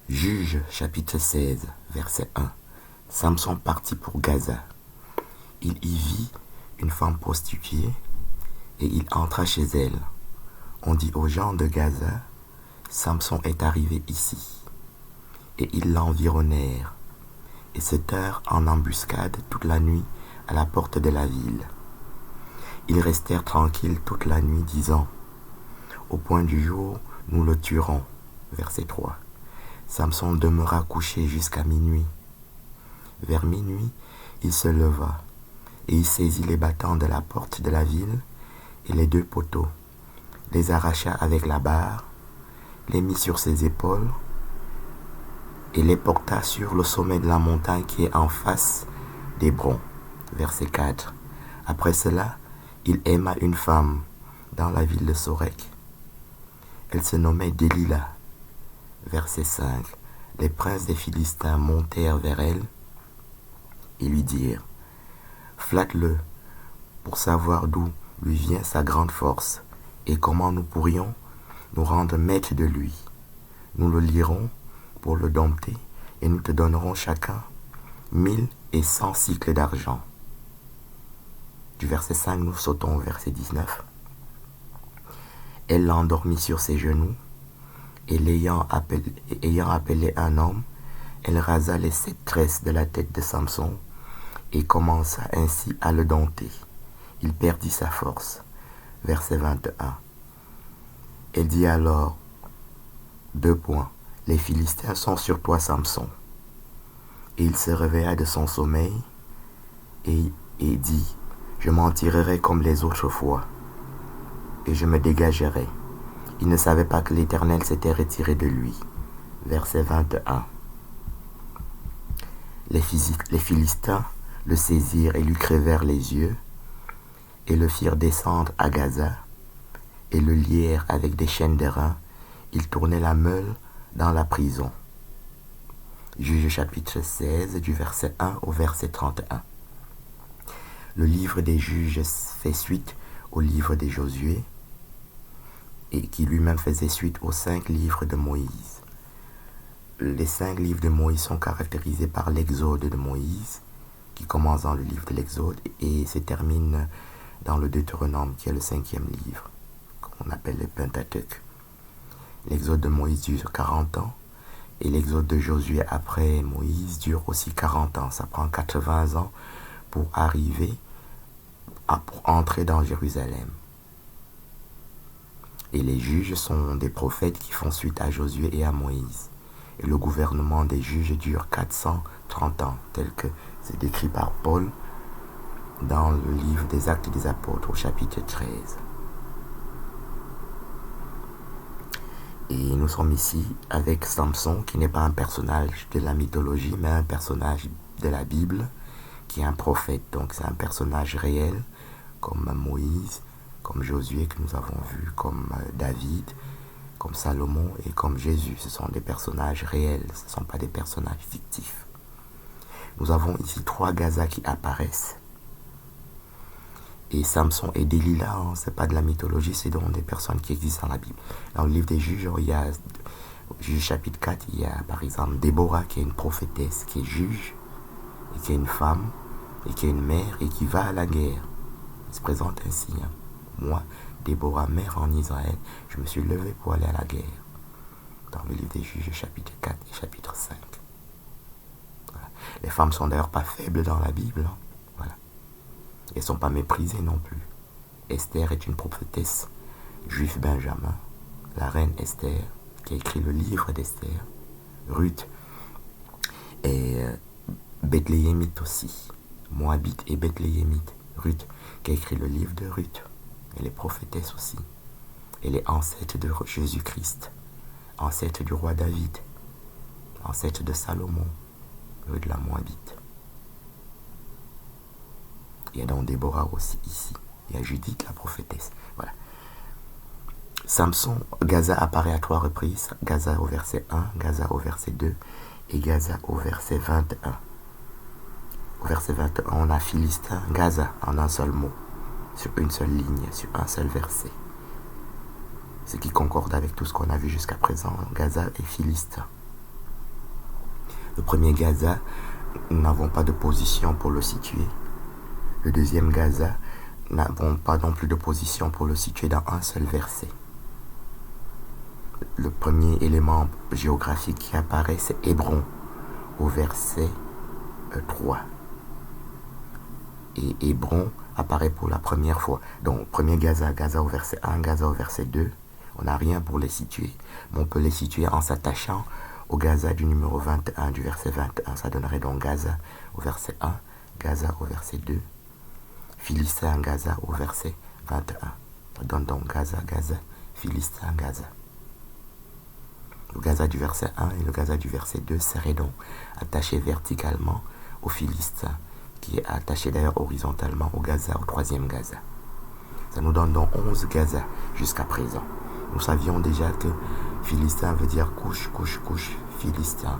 Juge chapitre 16, verset 1. Samson partit pour Gaza. Il y vit une femme prostituée et il entra chez elle. On dit aux gens de Gaza, Samson est arrivé ici. Et ils l'environnèrent et se tinrent en embuscade toute la nuit à la porte de la ville. Ils restèrent tranquilles toute la nuit, disant, au point du jour, nous le tuerons. Verset 3. Samson demeura couché jusqu'à minuit. Vers minuit, il se leva, et il saisit les battants de la porte de la ville et les 2 poteaux, les arracha avec la barre, les mit sur ses épaules, et les porta sur le sommet de la montagne qui est en face d'Hébron. Verset 4. Après cela, il aima une femme dans la ville de Sorek. Elle se nommait Délila. Verset 5. Les princes des Philistins montèrent vers elle et lui dirent, flatte-le pour savoir d'où lui vient sa grande force et comment nous pourrions nous rendre maîtres de lui. Nous le lierons pour le dompter et nous te donnerons chacun 1100 cycles d'argent. Du verset 5, nous sautons au verset 19. Elle l'endormit sur ses genoux et ayant appelé un homme, elle rasa les 7 tresses de la tête de Samson et commença ainsi à le dompter. Il perdit sa force. Verset 21. Elle dit alors, 2 points, les Philistins sont sur toi, Samson. Et il se réveilla de son sommeil et dit, je m'en tirerai comme les autres fois et je me dégagerai. Il ne savait pas que l'Éternel s'était retiré de lui. Verset 21. Les Philistins le saisirent et lui crevèrent les yeux et le firent descendre à Gaza et le lièrent avec des chaînes d'airain. Ils tournaient la meule dans la prison. Juge chapitre 16 du verset 1 au verset 31. Le livre des juges fait suite au livre de Josué et qui lui-même faisait suite aux 5 livres de Moïse. Les 5 livres de Moïse sont caractérisés par l'exode de Moïse, qui commence dans le livre de l'exode et se termine dans le Deutéronome, qui est le 5e livre, qu'on appelle le Pentateuque. L'exode de Moïse dure 40 ans, et l'exode de Josué après Moïse dure aussi 40 ans. Ça prend 80 ans pour entrer dans Jérusalem. Et les juges sont des prophètes qui font suite à Josué et à Moïse. Et le gouvernement des juges dure 430 ans, tel que c'est décrit par Paul dans le livre des Actes des Apôtres au chapitre 13. Et nous sommes ici avec Samson, qui n'est pas un personnage de la mythologie, mais un personnage de la Bible, qui est un prophète. Donc c'est un personnage réel, comme Moïse, comme Josué que nous avons vu, comme David, comme Salomon et comme Jésus. Ce sont des personnages réels, ce ne sont pas des personnages fictifs. Nous avons ici 3 Gaza qui apparaissent. Et Samson et Délila, ce n'est pas de la mythologie, c'est donc des personnes qui existent dans la Bible. Dans le livre des juges, il y a, Juge chapitre 4, il y a par exemple Déborah qui est une prophétesse, qui est juge, et qui est une femme, et qui est une mère, et qui va à la guerre. Elle se présente ainsi. Moi, Déborah, mère en Israël, je me suis levé pour aller à la guerre. Dans le livre des juges, chapitre 4 et chapitre 5. Voilà. Les femmes sont d'ailleurs pas faibles dans la Bible. Voilà. Elles ne sont pas méprisées non plus. Esther est une prophétesse juive Benjamin. La reine Esther, qui a écrit le livre d'Esther. Ruth est Bethléemite aussi. Moabite et Bethléemite. Ruth, qui a écrit le livre de Ruth. Elle est prophétesse aussi. Elle est ancêtre de Jésus-Christ, ancêtre du roi David, ancêtre de Salomon, Ruth de la Moabite. Il y a donc Déborah aussi ici. Il y a Judith, la prophétesse. Voilà. Samson, Gaza apparaît à 3 reprises. Gaza au verset 1, Gaza au verset 2 et Gaza au verset 21. Au verset 21, on a Philistin, Gaza en un seul mot, sur une seule ligne, sur un seul verset. Ce qui concorde avec tout ce qu'on a vu jusqu'à présent, Gaza et Philistin. Le premier Gaza, nous n'avons pas de position pour le situer. Le deuxième Gaza, nous n'avons pas non plus de position pour le situer dans un seul verset. Le premier élément géographique qui apparaît, c'est Hébron, au verset 3. Et Hébron apparaît pour la première fois. Donc, premier Gaza, Gaza au verset 1, Gaza au verset 2. On n'a rien pour les situer. Mais on peut les situer en s'attachant au Gaza du numéro 21, du verset 21. Ça donnerait donc Gaza au verset 1, Gaza au verset 2. Philistin, Gaza au verset 21. Ça donne donc Gaza, Gaza, Philistin, Gaza. Le Gaza du verset 1 et le Gaza du verset 2 seraient donc attachés verticalement au Philistin, qui est attaché d'ailleurs horizontalement au Gaza, au troisième Gaza. Ça nous donne donc 11 Gaza jusqu'à présent. Nous savions déjà que Philistin veut dire couche, couche, couche, Philistin.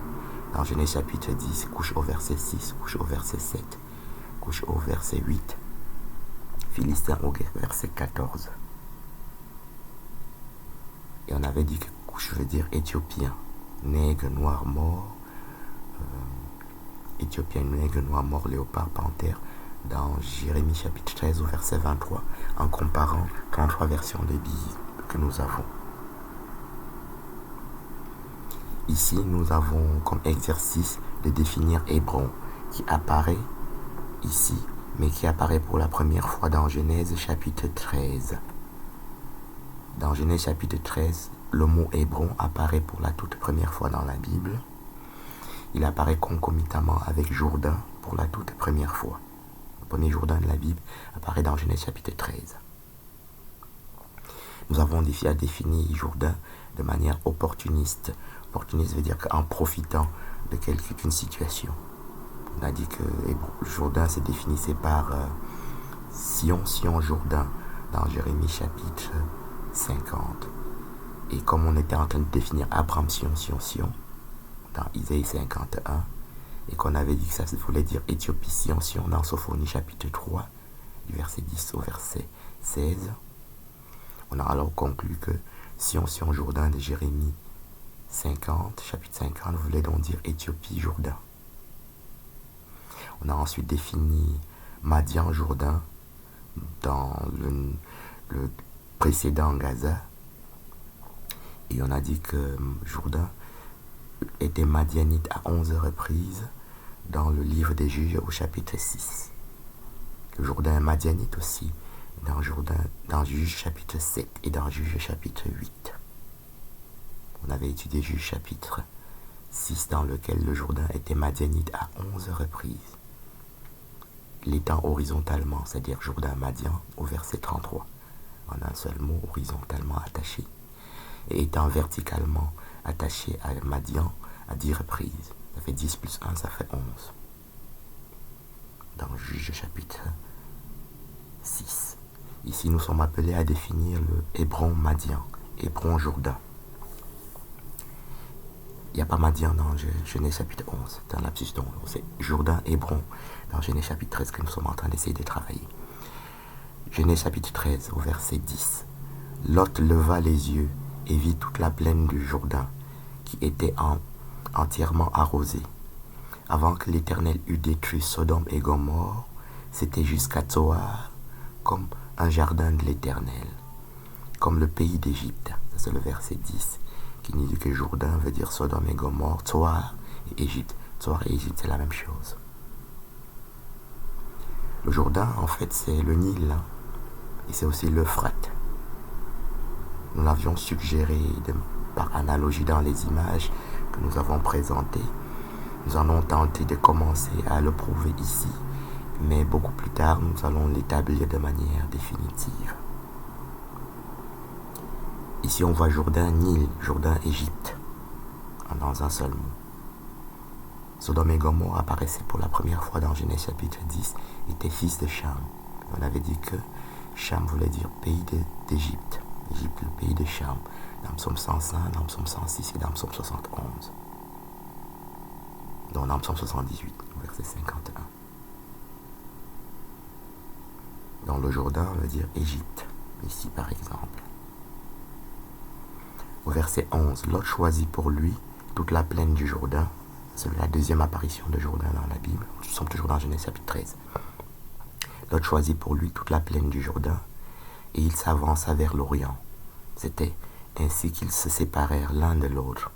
Dans Genèse chapitre 10, couche au verset 6, couche au verset 7, couche au verset 8, Philistin au verset 14. Et on avait dit que couche veut dire Éthiopien, nègre, noir, mort, Éthiopien, nègre, noir, mort, léopard, panthère, dans Jérémie chapitre 13 au verset 23, en comparant 33 versions de Bible que nous avons. Ici, nous avons comme exercice de définir Hébron, qui apparaît ici, mais qui apparaît pour la première fois dans Genèse chapitre 13. Dans Genèse chapitre 13, le mot Hébron apparaît pour la toute première fois dans la Bible. Il apparaît concomitamment avec Jourdain pour la toute première fois. Le premier Jourdain de la Bible apparaît dans Genèse chapitre 13. Nous avons défini Jourdain de manière opportuniste. Opportuniste veut dire qu'en profitant de d'une situation. On a dit que Jourdain se définissait par Sion, Jourdain, dans Jérémie chapitre 50. Et comme on était en train de définir Abraham, Sion, dans Isaïe 51, et qu'on avait dit que ça voulait dire Éthiopie, Sion, dans Sophonie chapitre 3, du verset 10 au verset 16, on a alors conclu que Sion, Jourdain de Jérémie 50, chapitre 50, voulait donc dire Éthiopie, Jourdain. On a ensuite défini Madian, Jourdain, dans le précédent Gaza. Et on a dit que Jourdain était madianite à 11 reprises dans le livre des Juges au chapitre 6. Le Jourdain est madianite aussi dans Juges chapitre 7 et dans Juges chapitre 8. On avait étudié Juges chapitre 6 dans lequel le Jourdain était madianite à 11 reprises. L'étant horizontalement, c'est-à-dire Jourdain Madian au verset 33, en un seul mot, horizontalement attaché, et étant verticalement attaché à Madian à 10 reprises. Ça fait 10 plus 1, ça fait 11. Dans Juges chapitre 6. Ici, nous sommes appelés à définir le Hébron Madian, Hébron Jourdain. Il n'y a pas Madian dans Genèse chapitre 11, dans l'absus donc c'est Jourdain, Hébron, dans Genèse chapitre 13 que nous sommes en train d'essayer de travailler. Genèse chapitre 13 au verset 10. Lot leva les yeux et vit toute la plaine du Jourdain, qui était entièrement arrosée. Avant que l'Éternel eût détruit Sodome et Gomorrhe, c'était jusqu'à Tsoar, comme un jardin de l'Éternel, comme le pays d'Égypte. Ça c'est le verset 10, qui nous dit que Jourdain veut dire Sodome et Gomorrhe, Tsoar et Égypte. Tsoar et Égypte, c'est la même chose. Le Jourdain, en fait, c'est le Nil, hein, et c'est aussi l'Euphrate. Nous l'avions suggéré par analogie dans les images que nous avons présentées. Nous allons tenter de commencer à le prouver ici, mais beaucoup plus tard, nous allons l'établir de manière définitive. Ici, on voit Jourdain, Nil, Jourdain, Égypte, dans un seul mot. Sodome et Gomorrhe apparaissaient pour la première fois dans Genèse chapitre 10, étaient fils de Cham. On avait dit que Cham voulait dire pays d'Égypte. Égypte, le pays de Cham, dans le psaume 105, dans le psaume 106 et dans le psaume 71. Donc dans le psaume 78, verset 51. Dans le Jourdain, on veut dire Égypte, ici par exemple. Au verset 11, Lot choisit pour lui toute la plaine du Jourdain, C'est la deuxième apparition de Jourdain dans la Bible. Nous sommes toujours dans Genèse chapitre 13. Lot choisit pour lui toute la plaine du Jourdain et il s'avança vers l'Orient. C'était ainsi qu'ils se séparèrent l'un de l'autre.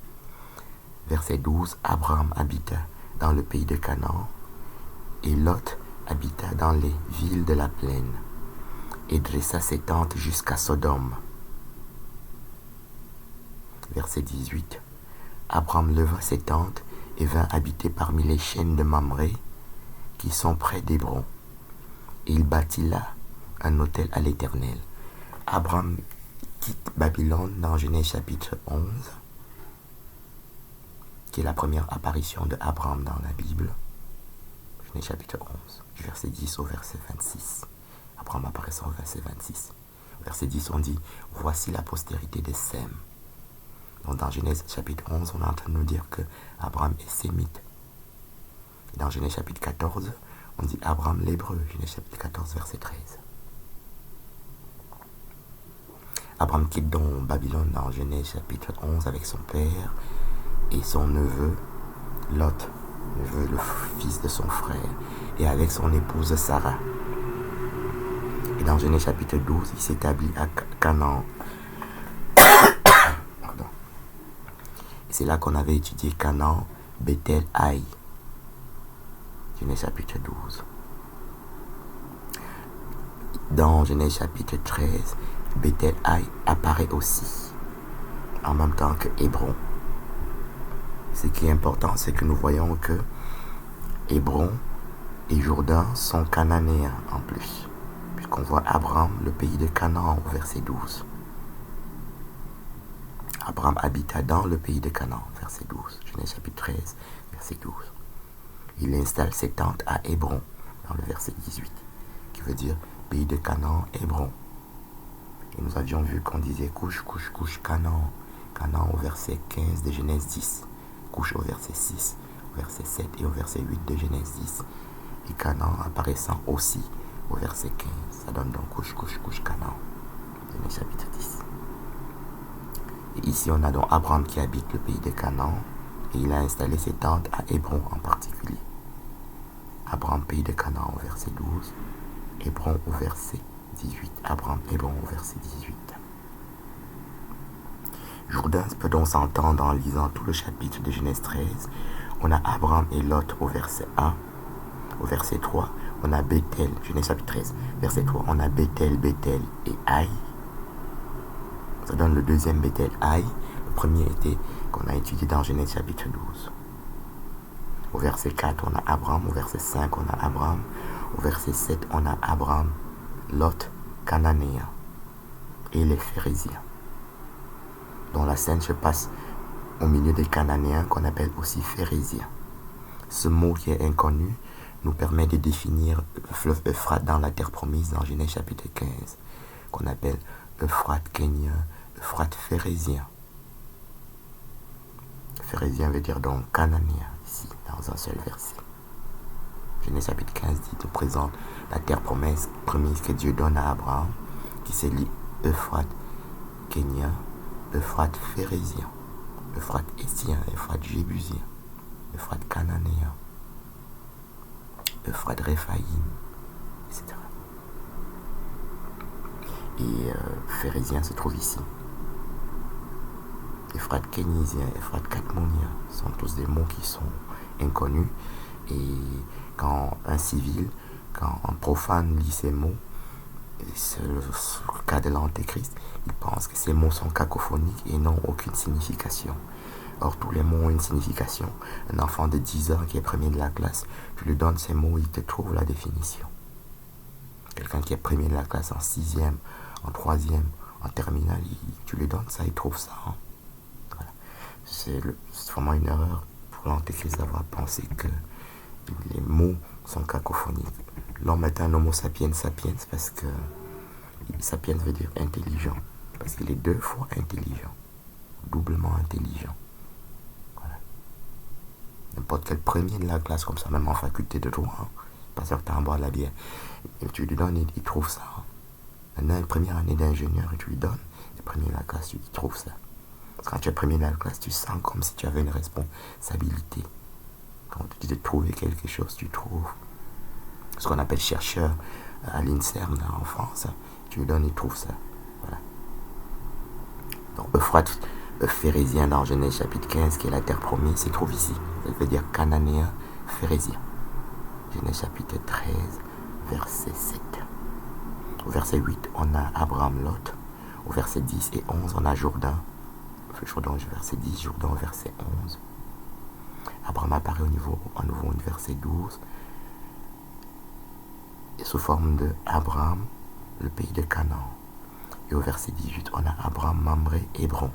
Verset 12, Abraham habita dans le pays de Canaan et Lot habita dans les villes de la plaine et dressa ses tentes jusqu'à Sodome. Verset 18, Abraham leva ses tentes et vint habiter parmi les chaînes de Mamré qui sont près d'Hébron. Et il bâtit là un autel à l'Éternel. Abraham quitte Babylone dans Genèse chapitre 11, qui est la première apparition de Abraham dans la Bible. Genèse chapitre 11, du verset 10 au verset 26. Abraham apparaît au verset 26. Verset 10, on dit, voici la postérité de Sem. Donc dans Genèse chapitre 11, on est en train de nous dire que Abraham est sémite. Dans Genèse chapitre 14, on dit Abraham l'hébreu. Genèse chapitre 14, verset 13. Abraham quitte donc Babylone dans Genèse chapitre 11 avec son père et son neveu Lot, le fils de son frère, et avec son épouse Sarah. Et dans Genèse chapitre 12, il s'établit à Canaan. Et c'est là qu'on avait étudié Canaan, Bethel, Haï. Genèse chapitre 12. Dans Genèse chapitre 13, Bethel, Haï apparaît aussi, en même temps que Hébron. Ce qui est important, c'est que nous voyons que Hébron et Jourdain sont cananéens en plus, puisqu'on voit Abraham, le pays de Canaan, au verset 12. Abraham habita dans le pays de Canaan, verset 12. Genèse chapitre 13, verset 12. Il installe ses tentes à Hébron, dans le verset 18, qui veut dire pays de Canaan, Hébron. Et nous avions vu qu'on disait couche, couche, couche, Canaan. Canaan au verset 15 de Genèse 10. Couche au verset 6, au verset 7 et au verset 8 de Genèse 10. Et Canaan apparaissant aussi au verset 15. Ça donne donc couche, couche, couche, Canaan. Genèse chapitre 10. Et ici, on a donc Abraham qui habite le pays de Canaan et il a installé ses tentes à Hébron en particulier. Abraham, pays de Canaan au verset 12, Hébron au verset 18. Abraham, Hébron au verset 18. Jourdain peut donc s'entendre en lisant tout le chapitre de Genèse 13. On a Abraham et Lot au verset 1. Au verset 3, on a Bethel, Genèse chapitre 13. Verset 3, on a Bethel, Bethel et Haï. Ça donne le deuxième Bethel, Haï. Le premier était qu'on a étudié dans Genèse chapitre 12. Au verset 4, on a Abraham. Au verset 5, on a Abraham. Au verset 7, on a Abraham, Lot, Cananéen et les Phérésiens, dont la scène se passe au milieu des Cananéens qu'on appelle aussi Phérésiens. Ce mot qui est inconnu nous permet de définir le fleuve Euphrate dans la terre promise dans Genèse chapitre 15, qu'on appelle Euphrate kénien, Euphrate phérésien. Phérésien veut dire donc cananéen, ici, dans un seul verset. Genèse chapitre 15 dit, nous présente la terre promise que Dieu donne à Abraham, qui se lit Euphrate kénien, Euphrate phérésien, Euphrate essien, Euphrate jébusien, Euphrate cananéen, Euphrate réphaïm, etc. Et phérésien se trouve ici. Euphrate kénisien, Euphrate cadmonien sont tous des mots qui sont inconnus. Et quand un civil, quand un profane lit ces mots, c'est le cas de l'Antéchrist, il pense que ces mots sont cacophoniques et n'ont aucune signification. Or, tous les mots ont une signification. Un enfant de 10 ans qui est premier de la classe, tu lui donnes ces mots, il te trouve la définition. Quelqu'un qui est premier de la classe en 6e, en 3e, en terminale, tu lui donnes ça, il trouve ça. Hein. Voilà. C'est vraiment une erreur pour l'Antéchrist d'avoir pensé que les mots sont cacophoniques. L'homme est un homo sapiens sapiens parce que sapiens veut dire intelligent. Parce qu'il est 2 fois intelligent. Doublement intelligent. Voilà. N'importe quel premier de la classe, comme ça, même en faculté de droit, hein, pas certain à boire la bière, et tu lui donnes, il trouve ça. Hein. Maintenant, une première année d'ingénieur, et tu lui donnes, le premier de la classe, il trouve ça. Parce que quand tu es premier de la classe, tu sens comme si tu avais une responsabilité. Quand tu dis de trouver quelque chose, tu trouves. Ce qu'on appelle chercheur à l'INSERM en France, tu lui donnes, il trouve ça. Voilà. Donc Euphrate phérézien dans Genèse chapitre 15, qui est la terre promise, se trouve ici. Ça veut dire cananéen phérézien. Genèse chapitre 13, verset 7. Au verset 8, on a Abraham Lot. Au verset 10 et 11, on a Jourdain. Jourdain, verset 10, Jourdain, verset 11. Abraham apparaît à nouveau au verset 12. Et sous forme de Abraham, le pays de Canaan. Et au verset 18, on a Abraham, Mamré, Hébron.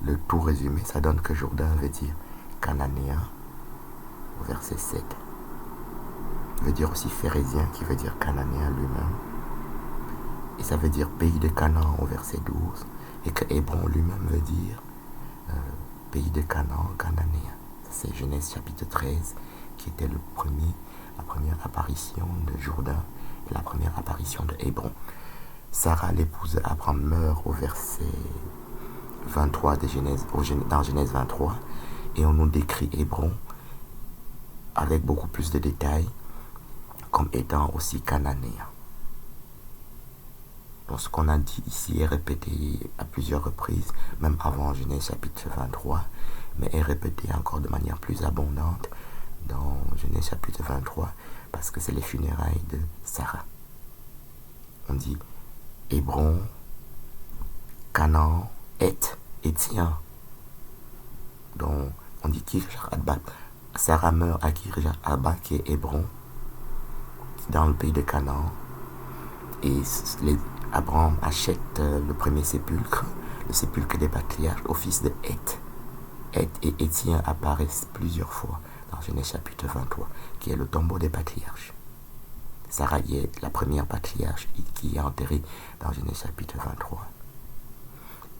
Le tout résumé, ça donne que Jourdain veut dire cananéen. Au verset 7. Il veut dire aussi phérézien, qui veut dire cananéen lui-même. Et ça veut dire pays de Canaan au verset 12. Et que Hébron lui-même veut dire pays de Canaan, cananéen. C'est Genèse chapitre 13 qui était la première apparition de Jourdain et la première apparition de Hébron. Sarah, l'épouse d'Abraham, meurt au verset 23 dans Genèse 23, et on nous décrit Hébron avec beaucoup plus de détails comme étant aussi cananéen. Donc ce qu'on a dit ici est répété à plusieurs reprises, même avant Genèse chapitre 23, mais est répété encore de manière plus abondante dans Genèse chapitre 23, parce que c'est les funérailles de Sarah. On dit Hébron, Canaan, Heth, Étien. Donc on dit Kirjat Arba. Sarah meurt à Kirjat Arba, qui est Hébron, dans le pays de Canaan. Et Abraham achète le premier sépulcre, le sépulcre des patriarches, au fils de Heth. Heth et Étien apparaissent plusieurs fois dans Genèse chapitre 23, qui est le tombeau des patriarches. Sarah est la première patriarche qui est enterrée dans Genèse chapitre 23.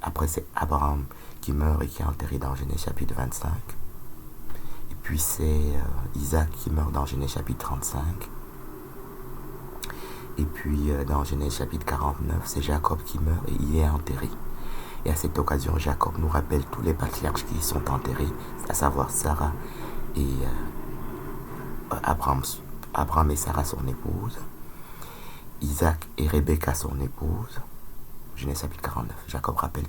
Après, c'est Abraham qui meurt et qui est enterré dans Genèse chapitre 25. Et puis, c'est Isaac qui meurt dans Genèse chapitre 35. Et puis, dans Genèse chapitre 49, c'est Jacob qui meurt et il est enterré. Et à cette occasion, Jacob nous rappelle tous les patriarches qui y sont enterrés, à savoir Sarah et Abraham et Sarah, son épouse, Isaac et Rebecca, son épouse. Genèse chapitre 49. Jacob rappelle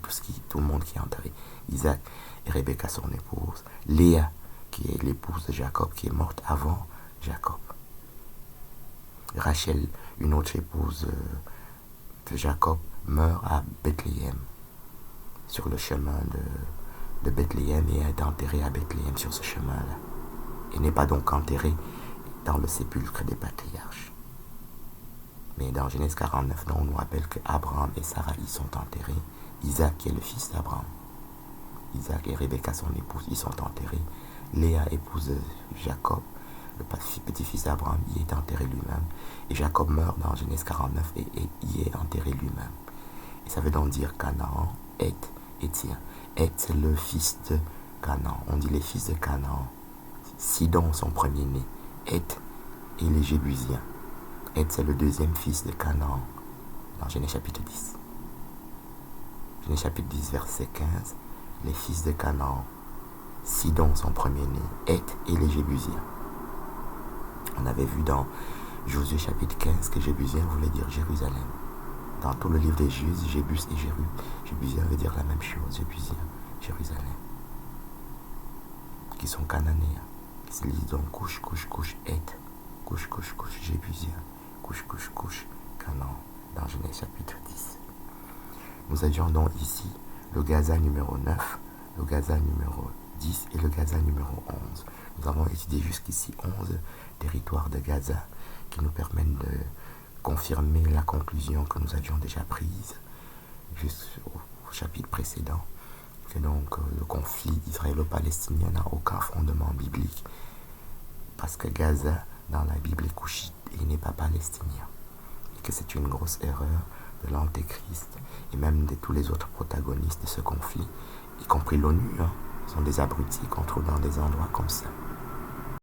tout le monde qui est enterré. Isaac et Rebecca, son épouse. Léa, qui est l'épouse de Jacob, qui est morte avant Jacob. Rachel, une autre épouse de Jacob, meurt à Bethléem, sur le chemin de Bethléem, et est enterrée à Bethléem sur ce chemin-là. Et n'est pas donc enterrée dans le sépulcre des patriarches. Mais dans Genèse 49, on nous rappelle que Abraham et Sarah y sont enterrés. Isaac, qui est le fils d'Abraham. Isaac et Rebecca, son épouse, y sont enterrés. Léa, épouse de Jacob, le petit-fils d'Abraham, y est enterré lui-même. Et Jacob meurt dans Genèse 49 et y est enterré lui-même. Et ça veut donc dire Canaan, Heth, Étien. Heth, c'est le fils de Canaan. On dit les fils de Canaan. Sidon, son premier-né. Heth et les Jébusiens. Heth, c'est le deuxième fils de Canaan, dans Genèse chapitre 10. Genèse chapitre 10, verset 15. Les fils de Canaan. Sidon, son premier-né. Heth et les Jébusiens. On avait vu dans Josué chapitre 15 que Jébusien voulait dire Jérusalem. Dans tout le livre des Juges, Jébus et Jébusien veut dire la même chose. Jébusien, Jérusalem. Qui sont cananéens. Qui se lisent donc couche, Heth. Couche, Jébusien. Couche, Canaan. Dans Genèse chapitre 10. Nous avions donc ici le Gaza numéro 9, le Gaza numéro 10 et le Gaza numéro 11. Nous avons étudié jusqu'ici 11 territoires de Gaza qui nous permettent de confirmer la conclusion que nous avions déjà prise jusqu'au chapitre précédent, que donc le conflit israélo-palestinien n'a aucun fondement biblique, parce que Gaza dans la Bible est couchite et il n'est pas palestinien, et que c'est une grosse erreur de l'Antéchrist et même de tous les autres protagonistes de ce conflit, y compris l'ONU, sont des abrutis qu'on trouve dans des endroits comme ça.